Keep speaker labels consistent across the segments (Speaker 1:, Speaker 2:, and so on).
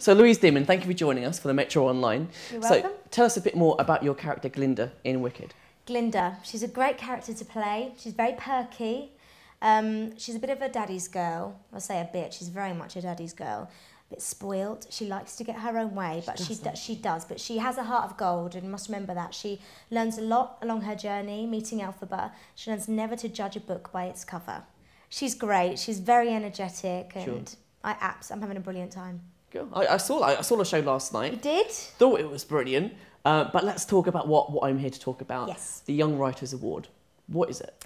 Speaker 1: So Louise Dearman, thank you for joining us for the Metro Online.
Speaker 2: You're welcome.
Speaker 1: So tell us a bit more about your character Glinda in Wicked.
Speaker 2: Glinda, she's a great character to play. She's very perky. She's a bit of a daddy's girl. I say a bit, she's very much a daddy's girl. A bit spoiled. She likes to get her own way, but she does. But she has a heart of gold, and you must remember that. She learns a lot along her journey, meeting Elphaba. She learns never to judge a book by its cover. She's great. She's very energetic, and I'm having a brilliant time.
Speaker 1: Cool. I saw the show last night.
Speaker 2: You did?
Speaker 1: Thought it was brilliant. But let's talk about what I'm here to talk about.
Speaker 2: Yes.
Speaker 1: The Young Writers Award. What is it?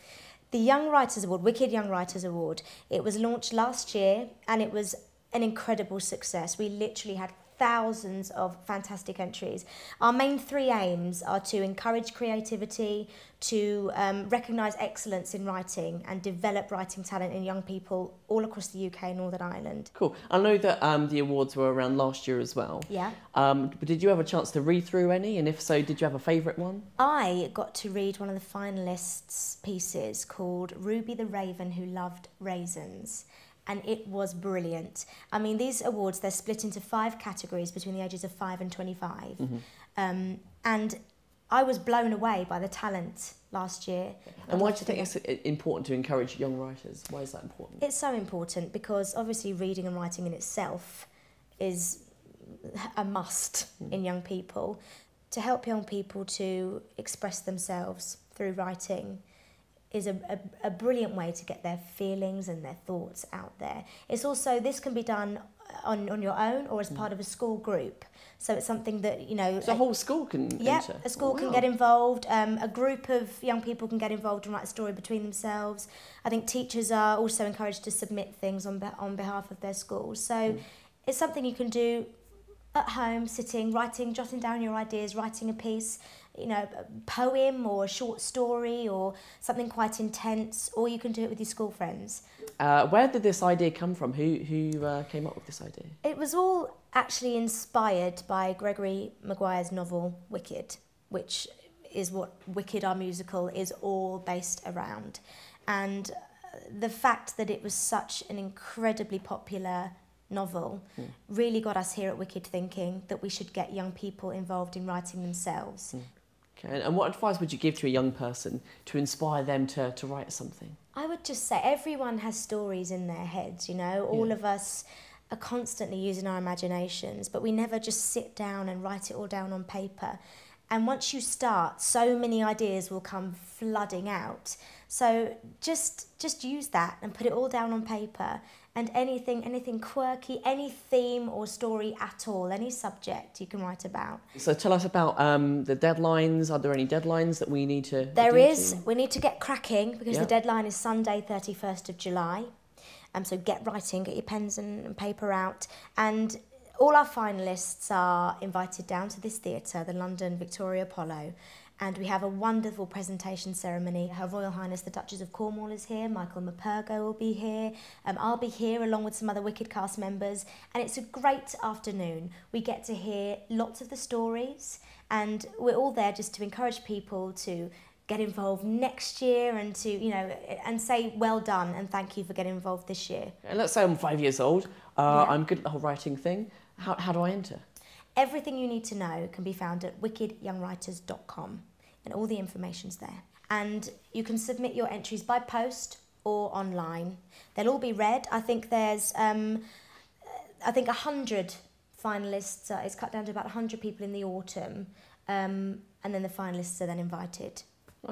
Speaker 2: The Young Writers Award, Wicked Young Writers Award. It was launched last year, and it was an incredible success. We literally had thousands of fantastic entries. Our main three aims are to encourage creativity, to recognise excellence in writing and develop writing talent in young people all across the UK and Northern Ireland.
Speaker 1: Cool. I know that the awards were around last year as well.
Speaker 2: Yeah.
Speaker 1: But did you have a chance to read through any? And if so, did you have a favourite one?
Speaker 2: I got to read one of the finalists' pieces called Ruby the Raven Who Loved Raisins. And it was brilliant. I mean, these awards, they're split into 5 categories between the ages of 5 and 25. Mm-hmm. And I was blown away by the talent last year.
Speaker 1: And why do you think it's important to encourage young writers? Why is that important?
Speaker 2: It's so important because obviously reading and writing in itself is a must in young people. To help young people to express themselves through writing is a brilliant way to get their feelings and their thoughts out there. It's also, this can be done on your own or as part of a school group. So it's something that, you know...
Speaker 1: So a whole school can enter?
Speaker 2: A school can get involved. A group of young people can get involved and write a story between themselves. I think teachers are also encouraged to submit things on behalf of their schools. So it's something you can do at home, sitting, writing, jotting down your ideas, writing a piece, you know, a poem or a short story or something quite intense, or you can do it with your school friends.
Speaker 1: Where did this idea come from? Who came up with this idea?
Speaker 2: It was all actually inspired by Gregory Maguires' novel Wicked, which is what Wicked, our musical, is all based around. And the fact that it was such an incredibly popular novel really got us here at Wicked thinking that we should get young people involved in writing themselves.
Speaker 1: Okay, and what advice would you give to a young person to inspire them to write something?
Speaker 2: I would just say everyone has stories in their heads, you know. All of us are constantly using our imaginations, but we never just sit down and write it all down on paper. And once you start, so many ideas will come flooding out. So just use that and put it all down on paper. And anything quirky, any theme or story at all, any subject you can write about. So
Speaker 1: tell us about the deadlines. Are there any deadlines that we need to
Speaker 2: There is. We need to get cracking because the deadline is Sunday, 31st of July. So get writing, get your pens and paper out. And all our finalists are invited down to this theatre, the London Victoria Apollo, and we have a wonderful presentation ceremony. Her Royal Highness the Duchess of Cornwall is here, Michael Mapergo will be here, I'll be here along with some other Wicked cast members, and it's a great afternoon. We get to hear lots of the stories, and we're all there just to encourage people to get involved next year and to, you know, and say well done and thank you for getting involved this year.
Speaker 1: And let's say I'm 5 years old, I'm good at the whole writing thing. How do I enter?
Speaker 2: Everything you need to know can be found at wickedyoungwriters.com and all the information's there. And you can submit your entries by post or online. They'll all be read. I think there's, 100 finalists. It's cut down to about 100 people in the autumn. And then the finalists are then invited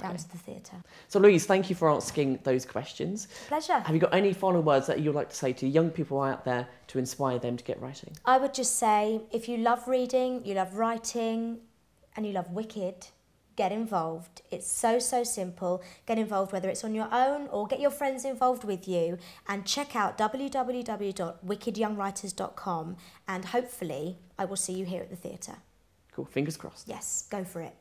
Speaker 2: down to the theatre.
Speaker 1: So Louise, thank you for asking those questions.
Speaker 2: Pleasure.
Speaker 1: Have you got any final words that you'd like to say to young people out there to inspire them to get writing?
Speaker 2: I would just say, if you love reading, you love writing, and you love Wicked, get involved. It's so simple. Get involved, whether it's on your own or get your friends involved with you, and check out www.wickedyoungwriters.com, and hopefully I will see you here at the theatre.
Speaker 1: Cool, fingers crossed.
Speaker 2: Yes, go for it.